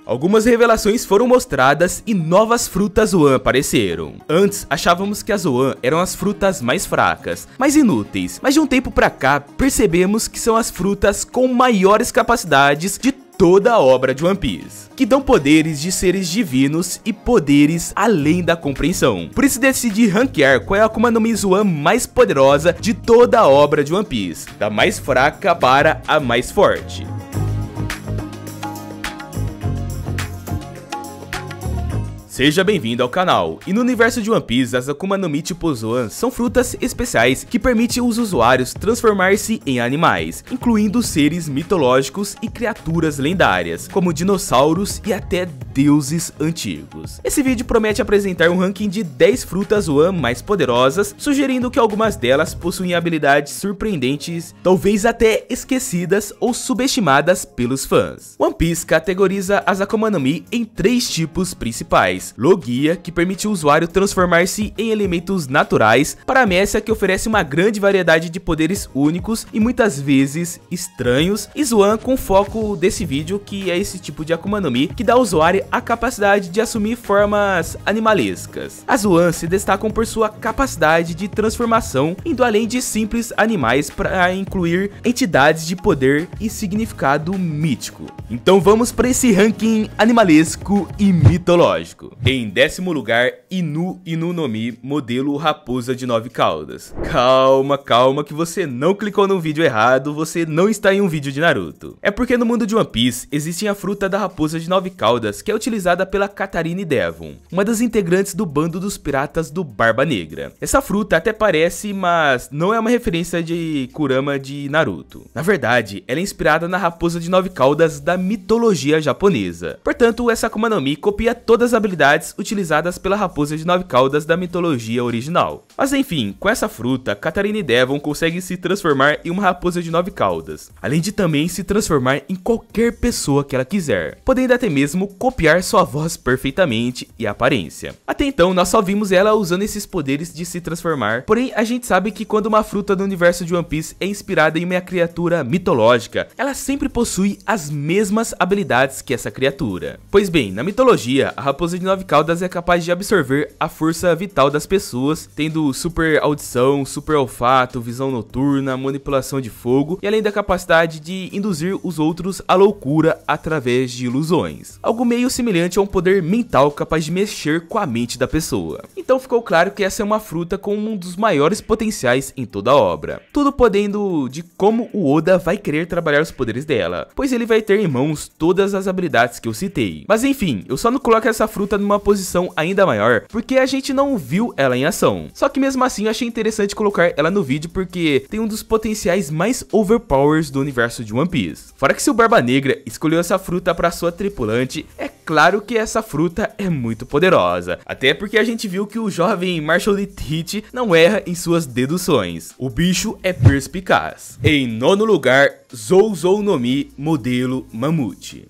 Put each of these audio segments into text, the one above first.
Algumas revelações foram mostradas e novas frutas Zoan apareceram. Antes, achávamos que as Zoan eram as frutas mais fracas, mais inúteis, mas de um tempo pra cá, percebemos que são as frutas com maiores capacidades de toda a obra de One Piece, que dão poderes de seres divinos e poderes além da compreensão. Por isso decidi ranquear qual é a Akuma no Mi Zoan mais poderosa de toda a obra de One Piece, da mais fraca para a mais forte. Seja bem-vindo ao canal, e no universo de One Piece, as Akuma no Mi tipo Zoan são frutas especiais que permitem os usuários transformar-se em animais, incluindo seres mitológicos e criaturas lendárias, como dinossauros e até deuses antigos. Esse vídeo promete apresentar um ranking de 10 frutas Zoan mais poderosas, sugerindo que algumas delas possuem habilidades surpreendentes, talvez até esquecidas ou subestimadas pelos fãs. One Piece categoriza as Akuma no Mi em 3 tipos principais: Logia, que permite o usuário transformar-se em elementos naturais, Paramécia, que oferece uma grande variedade de poderes únicos e muitas vezes estranhos, e Zoan, com foco desse vídeo, que é esse tipo de Akuma no Mi que dá ao usuário a capacidade de assumir formas animalescas. As Zoan se destacam por sua capacidade de transformação, indo além de simples animais para incluir entidades de poder e significado mítico. Então vamos para esse ranking animalesco e mitológico. Em 10º lugar, Inu no Mi, modelo raposa de 9 caudas. Calma que você não clicou no vídeo errado, você não está em um vídeo de Naruto. É porque no mundo de One Piece existe a fruta da raposa de 9 caudas, que é utilizada pela Katarine Devon, uma das integrantes do bando dos piratas do Barba Negra. Essa fruta até parece, mas não é uma referência de Kurama de Naruto. Na verdade, ela é inspirada na raposa de 9 caudas da mitologia japonesa. Portanto, essa Akuma no Mi copia todas as habilidades utilizadas pela raposa de 9 caudas da mitologia original. Mas enfim, com essa fruta, Katarine Devon consegue se transformar em uma raposa de 9 caudas, além de também se transformar em qualquer pessoa que ela quiser, podendo até mesmo copiar sua voz perfeitamente e aparência. Até então, nós só vimos ela usando esses poderes de se transformar, porém a gente sabe que quando uma fruta do universo de One Piece é inspirada em uma criatura mitológica, ela sempre possui as mesmas habilidades que essa criatura. Pois bem, na mitologia, a raposa de 9 caudas é capaz de absorver a força vital das pessoas, tendo super audição, super olfato, visão noturna, manipulação de fogo e além da capacidade de induzir os outros à loucura através de ilusões. Algo meio semelhante a um poder mental capaz de mexer com a mente da pessoa. Então ficou claro que essa é uma fruta com um dos maiores potenciais em toda a obra. Tudo podendo de como o Oda vai querer trabalhar os poderes dela, pois ele vai ter em mãos todas as habilidades que eu citei. Mas enfim, eu só não coloco essa fruta numa posição ainda maior, porque a gente não viu ela em ação. Só que mesmo assim eu achei interessante colocar ela no vídeo porque tem um dos potenciais mais overpowers do universo de One Piece. Fora que se o Barba Negra escolheu essa fruta para sua tripulante, é claro que essa fruta é muito poderosa. Até porque a gente viu que o jovem Marshall Teach não erra em suas deduções. O bicho é perspicaz. Em 9º lugar, Zou no Mi, modelo Mamute.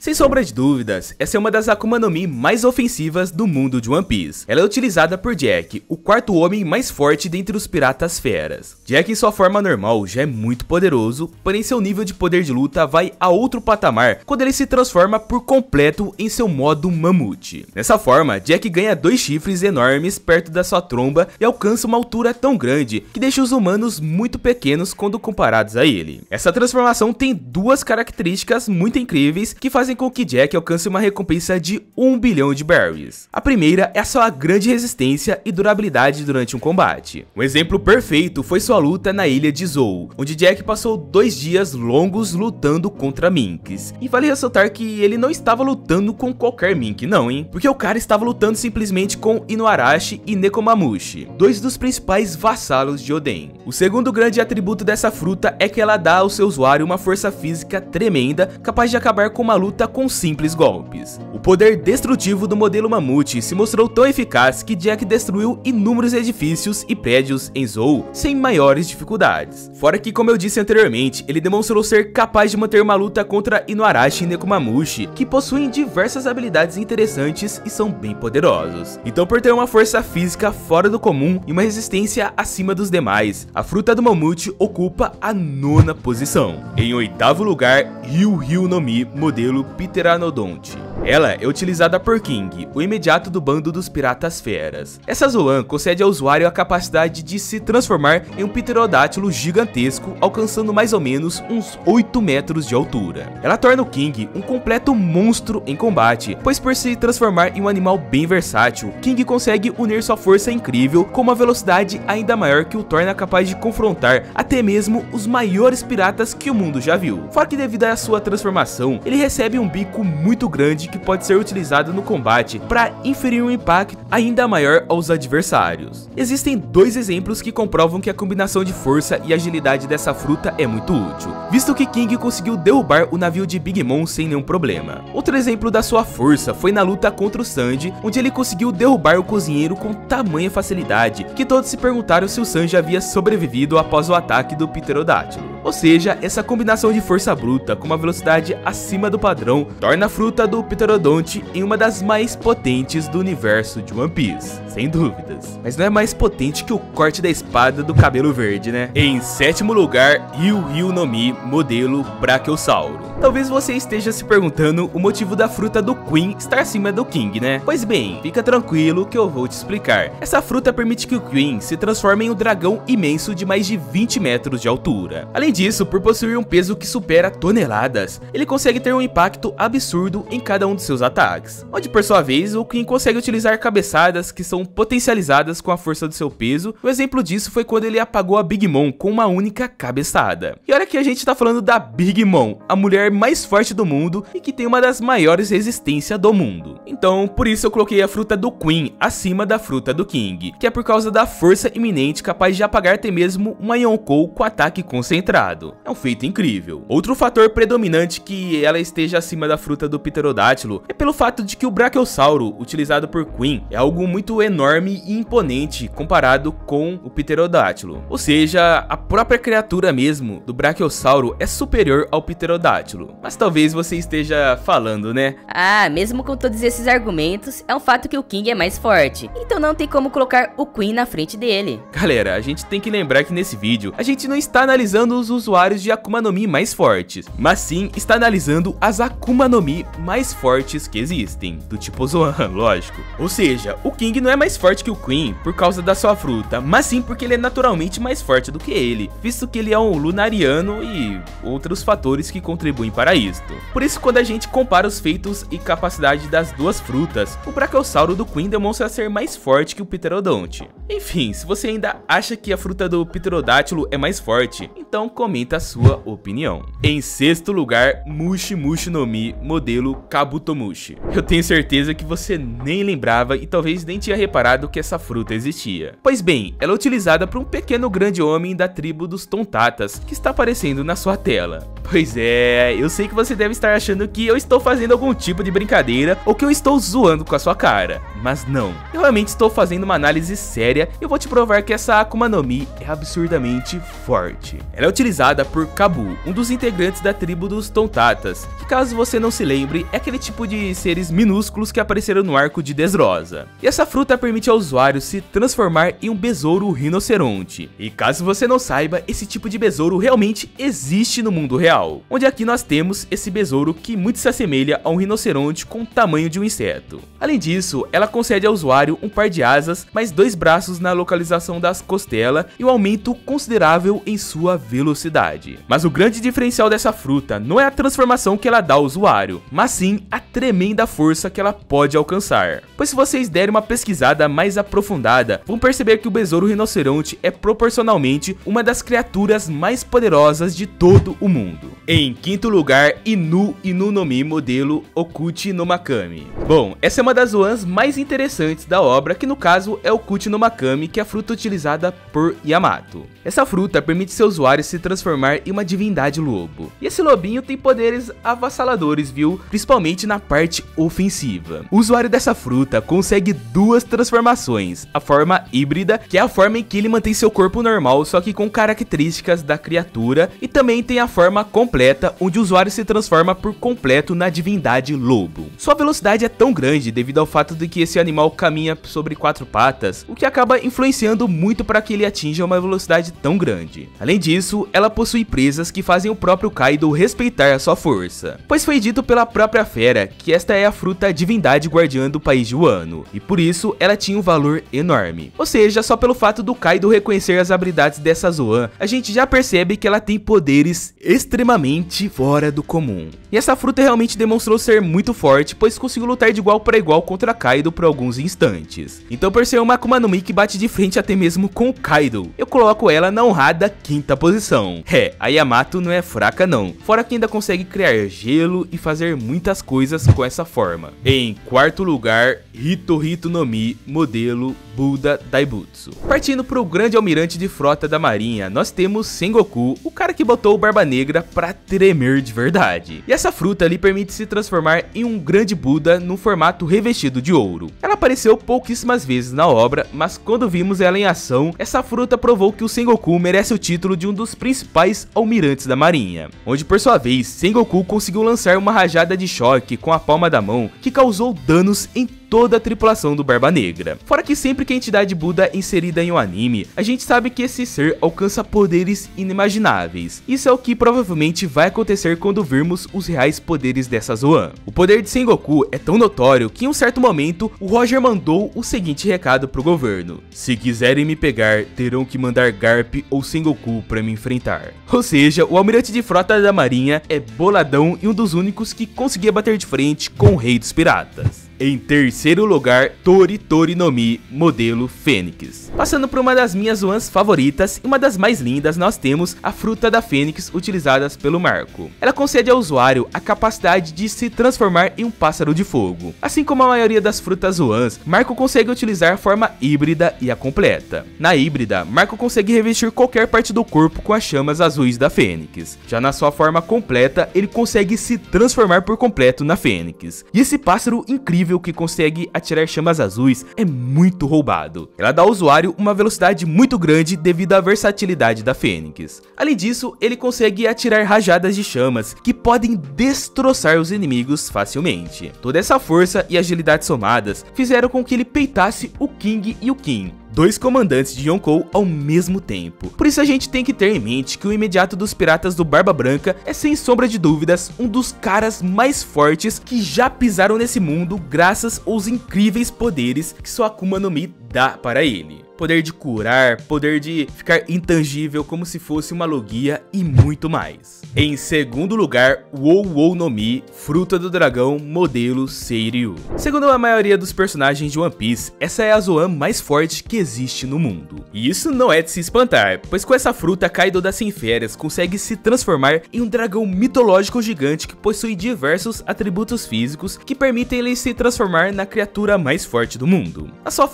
Sem sombra de dúvidas, essa é uma das Akuma no Mi mais ofensivas do mundo de One Piece. Ela é utilizada por Jack, o 4º homem mais forte dentre os piratas feras. Jack em sua forma normal já é muito poderoso, porém seu nível de poder de luta vai a outro patamar quando ele se transforma por completo em seu modo mamute. Nessa forma, Jack ganha 2 chifres enormes perto da sua tromba e alcança uma altura tão grande que deixa os humanos muito pequenos quando comparados a ele. Essa transformação tem 2 características muito incríveis que fazem com que Jack alcance uma recompensa de 1 bilhão de berries. A primeira é a sua grande resistência e durabilidade durante um combate. Um exemplo perfeito foi sua luta na ilha de Zou, onde Jack passou 2 dias longos lutando contra Minks. E vale ressaltar que ele não estava lutando com qualquer Mink não, hein? Porque o cara estava lutando simplesmente com Inuarashi e Nekomamushi, 2 dos principais vassalos de Oden. O segundo grande atributo dessa fruta é que ela dá ao seu usuário uma força física tremenda, capaz de acabar com uma luta com simples golpes. O poder destrutivo do modelo Mamute se mostrou tão eficaz que Jack destruiu inúmeros edifícios e prédios em Zou sem maiores dificuldades. Fora que, como eu disse anteriormente, ele demonstrou ser capaz de manter uma luta contra Inuarashi e Nekomamushi, que possuem diversas habilidades interessantes e são bem poderosos. Então, por ter uma força física fora do comum e uma resistência acima dos demais, a fruta do Mamute ocupa a 9ª posição. Em 8º lugar, Ryu no Mi, modelo Pteranodonte. Ela é utilizada por King, o imediato do bando dos piratas feras. Essa Zoan concede ao usuário a capacidade de se transformar em um pterodátilo gigantesco, alcançando mais ou menos uns 8 metros de altura. Ela torna o King um completo monstro em combate, pois por se transformar em um animal bem versátil, King consegue unir sua força incrível com uma velocidade ainda maior que o torna capaz de confrontar até mesmo os maiores piratas que o mundo já viu. Fora que devido à sua transformação, ele recebe um bico muito grande que pode ser utilizado no combate para inferir um impacto ainda maior aos adversários. Existem dois exemplos que comprovam que a combinação de força e agilidade dessa fruta é muito útil, visto que King conseguiu derrubar o navio de Big Mom sem nenhum problema. Outro exemplo da sua força foi na luta contra o Sanji, onde ele conseguiu derrubar o cozinheiro com tamanha facilidade que todos se perguntaram se o Sanji havia sobrevivido após o ataque do pterodátilo. Ou seja, essa combinação de força bruta com uma velocidade acima do padrão torna a fruta do Pterodonte em uma das mais potentes do universo de One Piece, sem dúvidas. Mas não é mais potente que o corte da espada do cabelo verde, né? Em sétimo lugar, Ryu no Mi, modelo Brachiosauro. Talvez você esteja se perguntando o motivo da fruta do Queen estar acima do King, né? Pois bem, fica tranquilo que eu vou te explicar. Essa fruta permite que o Queen se transforme em um dragão imenso de mais de 20 metros de altura. Além disso, por possuir um peso que supera toneladas, ele consegue ter um impacto absurdo em cada um de seus ataques, onde por sua vez o Queen consegue utilizar cabeçadas que são potencializadas com a força do seu peso. O exemplo disso foi quando ele apagou a Big Mom com uma única cabeçada. E olha que a gente tá falando da Big Mom, a mulher mais forte do mundo e que tem uma das maiores resistências do mundo. Então, por isso eu coloquei a fruta do Queen acima da fruta do King, que é por causa da força iminente capaz de apagar até mesmo uma Yonkou com ataque concentrado. É um feito incrível. Outro fator predominante que ela esteja acima da fruta do pterodátilo é pelo fato de que o Brachiosauro utilizado por Queen é algo muito enorme e imponente comparado com o pterodátilo. Ou seja, a própria criatura mesmo do Brachiosauro é superior ao pterodátilo. Mas talvez você esteja falando, né? Ah, mesmo com todos esses argumentos, é um fato que o King é mais forte, então não tem como colocar o Queen na frente dele. Galera, a gente tem que lembrar que nesse vídeo a gente não está analisando os usuários de Akuma no Mi mais fortes, mas sim está analisando as Akuma no Mi mais fortes que existem, do tipo Zoan, lógico. Ou seja, o King não é mais forte que o Queen por causa da sua fruta, mas sim porque ele é naturalmente mais forte do que ele, visto que ele é um lunariano e outros fatores que contribuem para isto. Por isso, quando a gente compara os feitos e capacidade das duas frutas, o Brachiosauro do Queen demonstra ser mais forte que o Pterodonte. Enfim, se você ainda acha que a fruta do pterodátilo é mais forte, então comenta a sua opinião. Em sexto lugar, Mushi Mushi no Mi, modelo Kabutomushi. Eu tenho certeza que você nem lembrava e talvez nem tinha reparado que essa fruta existia. Pois bem, ela é utilizada por um pequeno grande homem da tribo dos Tontatas, que está aparecendo na sua tela. Pois é, eu sei que você deve estar achando que eu estou fazendo algum tipo de brincadeira ou que eu estou zoando com a sua cara, mas não. Eu realmente estou fazendo uma análise séria e eu vou te provar que essa Akuma no Mi é absurdamente forte. Ela é utilizada por Kabu, um dos integrantes da tribo dos Tontatas, que caso você não se lembre, é aquele tipo de seres minúsculos que apareceram no arco de Dressrosa. E essa fruta permite ao usuário se transformar em um besouro rinoceronte. E caso você não saiba, esse tipo de besouro realmente existe no mundo real, onde aqui nós temos esse besouro que muito se assemelha a um rinoceronte com o tamanho de um inseto. Além disso, ela concede ao usuário um par de asas, mais 2 braços na localização das costelas e um aumento considerável em sua velocidade. Mas o grande diferencial dessa fruta não é a transformação que ela dá ao usuário, mas sim a tremenda força que ela pode alcançar. Pois se vocês derem uma pesquisada mais aprofundada, vão perceber que o besouro rinoceronte é proporcionalmente uma das criaturas mais poderosas de todo o mundo. Em quinto lugar, Inu no Mi, modelo Okuchi no Makami. Bom, essa é uma das Zoans mais interessantes da obra, que no caso é o Okuchi no Makami, que é a fruta utilizada por Yamato. Essa fruta permite seu usuário se transformar em uma divindade lobo. E esse lobinho tem poderes avassaladores, viu? Principalmente na parte ofensiva. O usuário dessa fruta consegue 2 transformações. A forma híbrida, que é a forma em que ele mantém seu corpo normal, só que com características da criatura. E também tem a forma completa, onde o usuário se transforma por completo na divindade lobo. Sua velocidade velocidade é tão grande devido ao fato de que esse animal caminha sobre 4 patas, o que acaba influenciando muito para que ele atinja uma velocidade tão grande. Além disso, ela possui presas que fazem o próprio Kaido respeitar a sua força, pois foi dito pela própria fera que esta é a fruta divindade guardiã do país de Wano, e por isso ela tinha um valor enorme. Ou seja, só pelo fato do Kaido reconhecer as habilidades dessa Zoan, a gente já percebe que ela tem poderes extremamente fora do comum. E essa fruta realmente demonstrou ser muito forte, pois conseguiu lutar de igual para igual contra Kaido por alguns instantes. Então, por ser uma Akuma no Mi que bate de frente até mesmo com o Kaido, eu coloco ela na honrada 5ª posição. A Yamato não é fraca não, fora que ainda consegue criar gelo e fazer muitas coisas com essa forma. Em 4º lugar, Hitohito no Mi, modelo Buda Daibutsu. Partindo pro grande almirante de frota da marinha, nós temos Sengoku, o cara que botou o Barba Negra pra tremer de verdade. E essa fruta lhe permite se transformar em um grande Buda no formato revestido de ouro. Ela apareceu pouquíssimas vezes na obra, mas quando vimos ela em ação, essa fruta provou que o Sengoku merece o título de um dos principais almirantes da marinha, onde por sua vez, Sengoku conseguiu lançar uma rajada de choque com a palma da mão que causou danos em toda a tripulação do Barba Negra. Fora que sempre que a entidade Buda é inserida em um anime, a gente sabe que esse ser alcança poderes inimagináveis. Isso é o que provavelmente vai acontecer quando virmos os reais poderes dessa Zoan. O poder de Sengoku é tão notório que em um certo momento o Roger mandou o seguinte recado pro governo: se quiserem me pegar, terão que mandar Garp ou Sengoku pra me enfrentar. Ou seja, o almirante de frota da marinha é boladão e um dos únicos que conseguia bater de frente com o rei dos piratas. Em 3º lugar, Tori no Mi, modelo Fênix. Passando por uma das minhas Zoans favoritas e uma das mais lindas, nós temos a fruta da Fênix utilizadas pelo Marco. Ela concede ao usuário a capacidade de se transformar em um pássaro de fogo. Assim como a maioria das frutas Zoans, Marco consegue utilizar a forma híbrida e a completa. Na híbrida, Marco consegue revestir qualquer parte do corpo com as chamas azuis da Fênix. Já na sua forma completa, ele consegue se transformar por completo na Fênix. E esse pássaro incrível que consegue atirar chamas azuis é muito roubado. Ela dá ao usuário uma velocidade muito grande devido à versatilidade da Fênix. Além disso, ele consegue atirar rajadas de chamas que podem destroçar os inimigos facilmente. Toda essa força e agilidade somadas fizeram com que ele peitasse o King e o Kim, 2 comandantes de Yonkou ao mesmo tempo. Por isso a gente tem que ter em mente que o imediato dos piratas do Barba Branca é sem sombra de dúvidas um dos caras mais fortes que já pisaram nesse mundo graças aos incríveis poderes que sua Akuma no Mi dá para ele. Poder de curar, poder de ficar intangível como se fosse uma logia e muito mais. Em 2º lugar, Wou no Mi, fruta do dragão, modelo Seiryu. Segundo a maioria dos personagens de One Piece, essa é a Zoan mais forte que existe no mundo. E isso não é de se espantar, pois com essa fruta, Kaido das Sem Férias consegue se transformar em um dragão mitológico gigante que possui diversos atributos físicos que permitem ele se transformar na criatura mais forte do mundo. A sua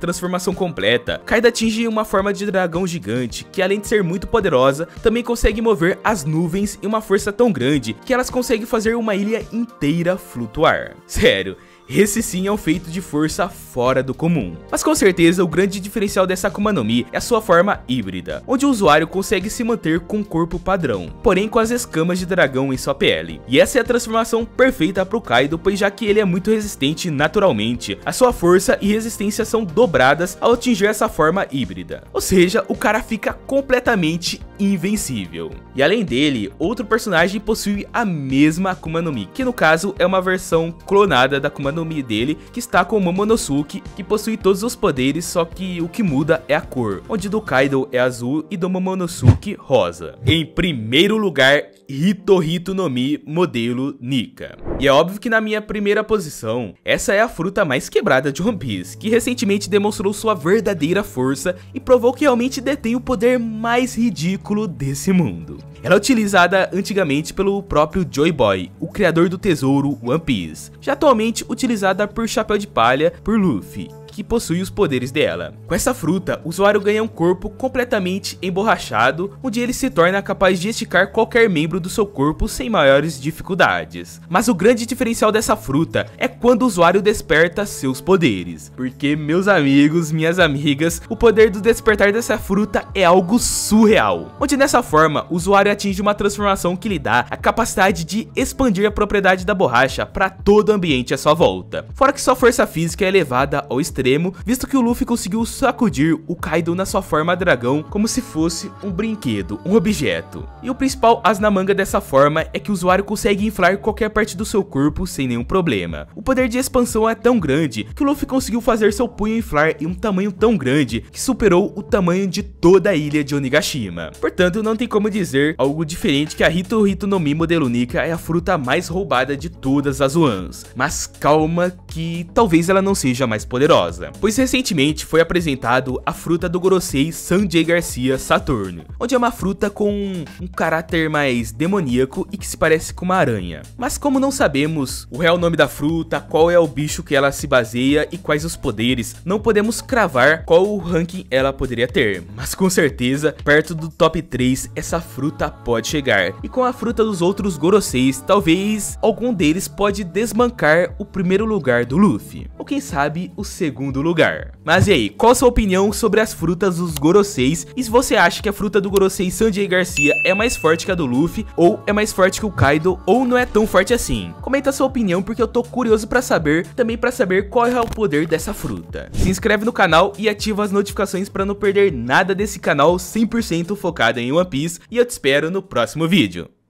transformação completa, Kaido atinge uma forma de dragão gigante que, além de ser muito poderosa, também consegue mover as nuvens em uma força tão grande que elas conseguem fazer uma ilha inteira flutuar. Sério, esse sim é um feito de força fora do comum. Mas com certeza o grande diferencial dessa Akuma no Mi é a sua forma híbrida, onde o usuário consegue se manter com um corpo padrão, porém com as escamas de dragão em sua pele. E essa é a transformação perfeita para o Kaido, pois já que ele é muito resistente naturalmente, a sua força e resistência são dobradas ao atingir essa forma híbrida. Ou seja, o cara fica completamente invencível. E além dele, outro personagem possui a mesma Akuma no Mi, que no caso é uma versão clonada da Akuma no Mi dele, que está com o Momonosuke, que possui todos os poderes, só que o que muda é a cor, onde do Kaido é azul e do Momonosuke rosa. Em 1º lugar, Hitohito no Mi, modelo Nika. E é óbvio que na minha primeira posição, essa é a fruta mais quebrada de One Piece, que recentemente demonstrou sua verdadeira força e provou que realmente detém o poder mais ridículo desse mundo. Ela é utilizada antigamente pelo próprio Joy Boy, o criador do tesouro One Piece, já atualmente utilizada por Chapéu de Palha por Luffy, que possui os poderes dela. Com essa fruta, o usuário ganha um corpo completamente emborrachado, onde ele se torna capaz de esticar qualquer membro do seu corpo sem maiores dificuldades. Mas o grande diferencial dessa fruta é quando o usuário desperta seus poderes, porque, meus amigos, minhas amigas, o poder do despertar dessa fruta é algo surreal, onde nessa forma o usuário atinge uma transformação que lhe dá a capacidade de expandir a propriedade da borracha para todo o ambiente à sua volta. Fora que sua força física é elevada ao extremo, visto que o Luffy conseguiu sacudir o Kaido na sua forma dragão como se fosse um brinquedo, um objeto. E o principal as na manga dessa forma é que o usuário consegue inflar qualquer parte do seu corpo sem nenhum problema. O poder de expansão é tão grande que o Luffy conseguiu fazer seu punho inflar em um tamanho tão grande que superou o tamanho de toda a ilha de Onigashima. Portanto, não tem como dizer algo diferente que a Hito Hito no Mi modelo Nika é a fruta mais roubada de todas as Wans. Mas calma que talvez ela não seja mais poderosa, pois recentemente foi apresentado a fruta do Gorosei Sanjay Garcia Saturno, onde é uma fruta com um caráter mais demoníaco e que se parece com uma aranha. Mas como não sabemos o real nome da fruta, qual é o bicho que ela se baseia e quais os poderes, não podemos cravar qual o ranking ela poderia ter, mas com certeza perto do top 3 essa fruta pode chegar, e com a fruta dos outros Goroseis, talvez algum deles pode desbancar o primeiro lugar do Luffy, ou quem sabe o segundo lugar. Mas e aí, qual a sua opinião sobre as frutas dos Goroseis, e se você acha que a fruta do Gorosei Sanjay Garcia é mais forte que a do Luffy, ou é mais forte que o Kaido, ou não é tão forte assim? Comenta a sua opinião porque eu tô curioso pra saber, também pra saber qual é o poder dessa fruta. Se inscreve no canal e ativa as notificações pra não perder nada desse canal 100% focado em One Piece, e eu te espero no próximo vídeo.